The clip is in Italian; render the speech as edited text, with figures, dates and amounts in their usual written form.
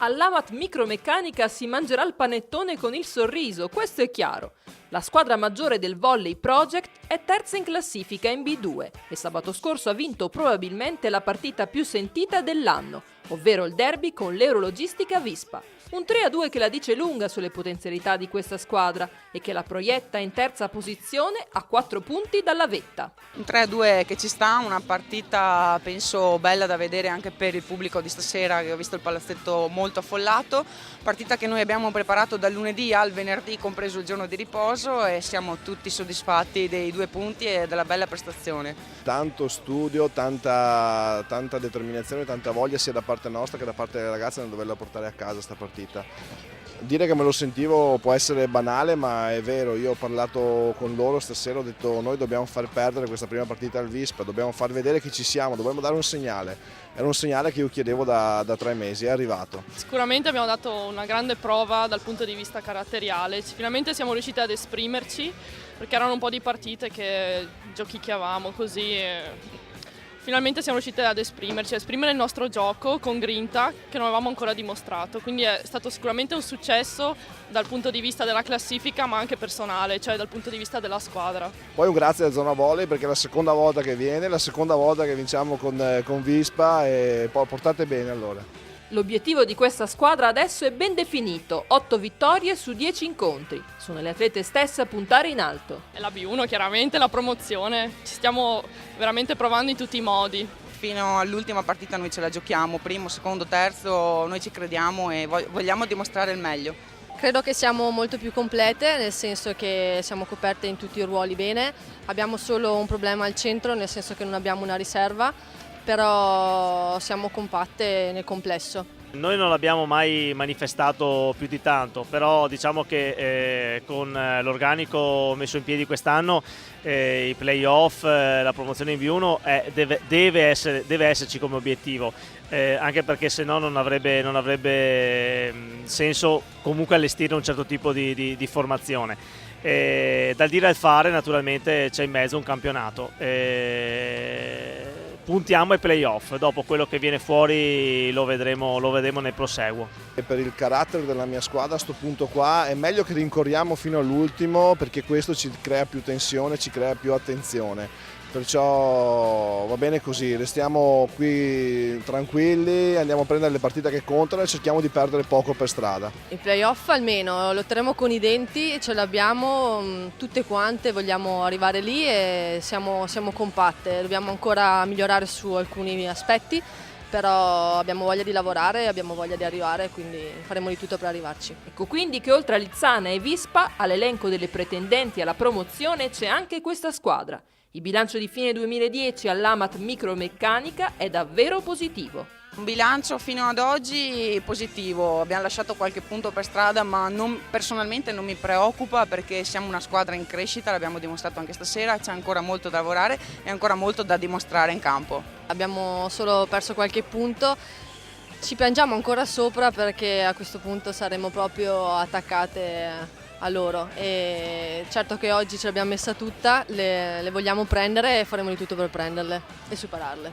All'Amat Micromeccanica si mangerà il panettone con il sorriso, questo è chiaro. La squadra maggiore del Volley Project è terza in classifica in B2 e sabato scorso ha vinto probabilmente la partita più sentita dell'anno, ovvero il derby con l'Eurologistica Vispa. Un 3-2 che la dice lunga sulle potenzialità di questa squadra e che la proietta in terza posizione a 4 punti dalla vetta. Un 3-2 che ci sta, una partita penso bella da vedere anche per il pubblico di stasera, che ho visto il palazzetto molto affollato, partita che noi abbiamo preparato dal lunedì al venerdì compreso il giorno di riposo e siamo tutti soddisfatti dei 2 punti e della bella prestazione. Tanto studio, tanta determinazione, tanta voglia sia da parte nostra che da parte delle ragazze nel doverla portare a casa sta partita. Dire che me lo sentivo può essere banale, ma è vero, io ho parlato con loro stasera, ho detto noi dobbiamo far perdere questa prima partita al Vispa, dobbiamo far vedere che ci siamo, dobbiamo dare un segnale. Era un segnale che io chiedevo da 3 mesi, è arrivato. Sicuramente abbiamo dato una grande prova dal punto di vista caratteriale, finalmente siamo riusciti ad esprimerci perché erano un po' di partite che giochicchiavamo così e finalmente siamo riusciti ad esprimerci, a esprimere il nostro gioco con grinta che non avevamo ancora dimostrato, quindi è stato sicuramente un successo dal punto di vista della classifica ma anche personale, cioè dal punto di vista della squadra. Poi un grazie alla Zona Volley perché è la seconda volta che viene, la seconda volta che vinciamo con Vispa e poi portate bene allora. L'obiettivo di questa squadra adesso è ben definito, 8 vittorie su 10 incontri. Sono le atlete stesse a puntare in alto. È la B1 chiaramente, la promozione, ci stiamo veramente provando in tutti i modi. Fino all'ultima partita noi ce la giochiamo, primo, secondo, terzo, noi ci crediamo e vogliamo dimostrare il meglio. Credo che siamo molto più complete, nel senso che siamo coperte in tutti i ruoli bene, abbiamo solo un problema al centro, nel senso che non abbiamo una riserva, però siamo compatte nel complesso. Noi non l'abbiamo mai manifestato più di tanto, però diciamo che con l'organico messo in piedi quest'anno, i play-off, la promozione in B1 deve esserci come obiettivo, anche perché se no non avrebbe senso comunque allestire un certo tipo di formazione. Dal dire al fare naturalmente c'è in mezzo un campionato. Puntiamo ai play-off, dopo quello che viene fuori lo vedremo nel proseguo. E per il carattere della mia squadra a questo punto qua è meglio che rincorriamo fino all'ultimo perché questo ci crea più tensione, ci crea più attenzione. Perciò va bene così, restiamo qui tranquilli, andiamo a prendere le partite che contano e cerchiamo di perdere poco per strada. I playoff almeno lotteremo con i denti, ce l'abbiamo tutte quante, vogliamo arrivare lì e siamo compatte, dobbiamo ancora migliorare su alcuni aspetti, però abbiamo voglia di lavorare, abbiamo voglia di arrivare, quindi faremo di tutto per arrivarci. Ecco quindi che oltre a Lizzana e Vispa, all'elenco delle pretendenti alla promozione c'è anche questa squadra. Il bilancio di fine 2010 all'Amat Micromeccanica è davvero positivo. Un bilancio fino ad oggi positivo, abbiamo lasciato qualche punto per strada ma personalmente non mi preoccupa perché siamo una squadra in crescita, l'abbiamo dimostrato anche stasera, c'è ancora molto da lavorare e ancora molto da dimostrare in campo. Abbiamo solo perso qualche punto, ci piangiamo ancora sopra perché a questo punto saremo proprio attaccate a loro e certo che oggi ce l'abbiamo messa tutta, le vogliamo prendere e faremo di tutto per prenderle e superarle.